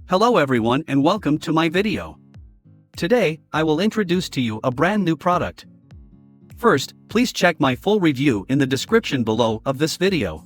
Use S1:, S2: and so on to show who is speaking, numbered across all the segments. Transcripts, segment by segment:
S1: Hello everyone and welcome to my video. Today, I will introduce to you a brand new product. First, please check my full review in the description below of this video.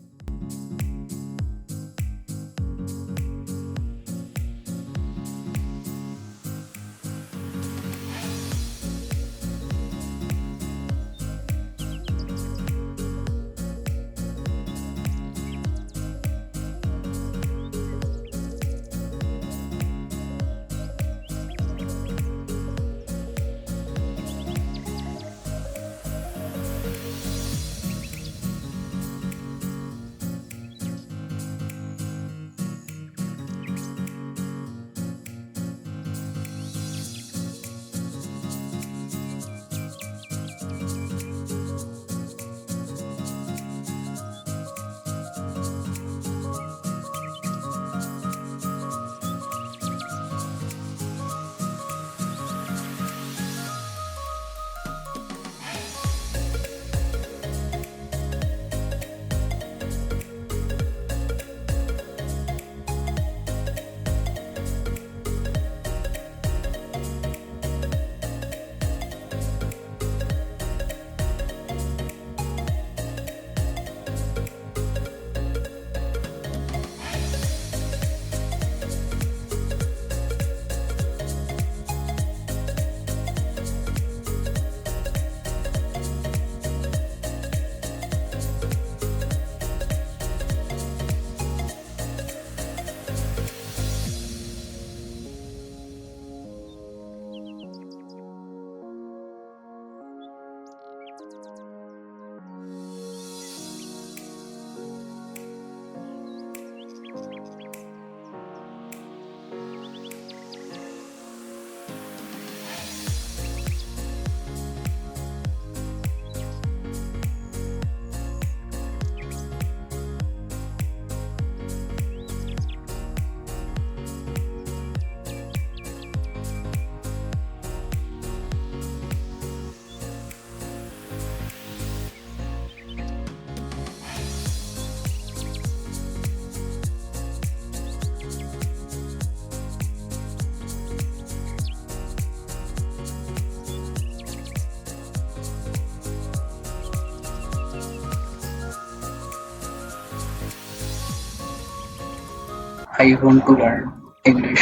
S2: I want to learn English.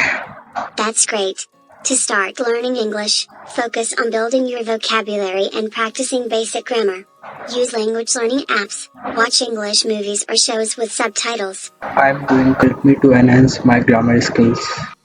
S3: That's great. To start learning English, focus on building your vocabulary and practicing basic grammar. Use language learning apps, watch English movies or shows with subtitles.
S2: I'm going to help me to enhance my grammar skills.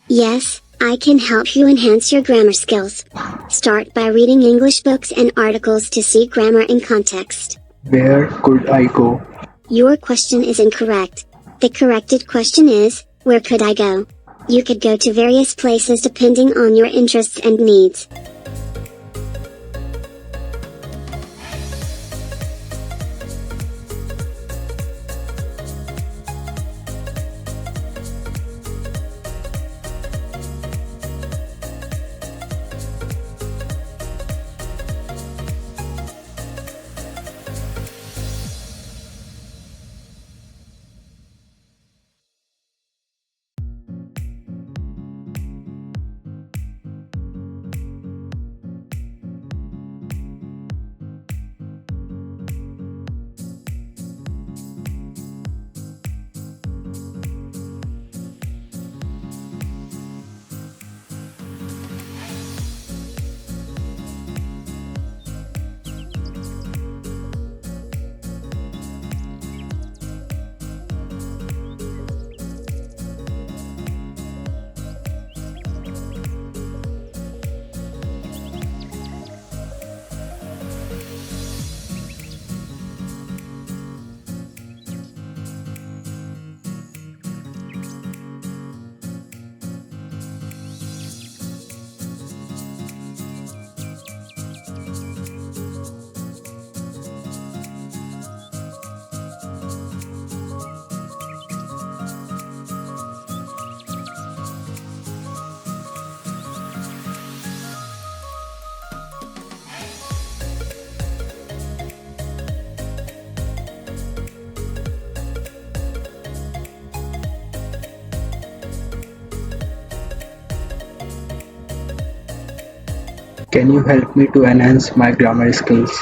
S3: Yes, I can help you enhance your grammar skills. Start by reading English books and articles to see grammar in context.
S2: Where could I go?
S3: Your question is incorrect. The corrected question is, where could I go? You could go to various places depending on your interests and needs.
S2: Can you help me to enhance my grammar skills?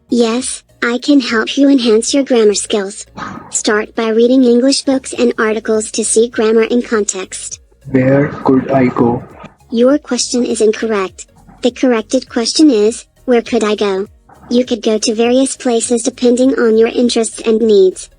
S3: Yes, I can help you enhance your grammar skills. Start by reading English books and articles to see grammar in context.
S2: Where could I go?
S3: Your question is incorrect. The corrected question is, where could I go? You could go to various places depending on your interests and needs.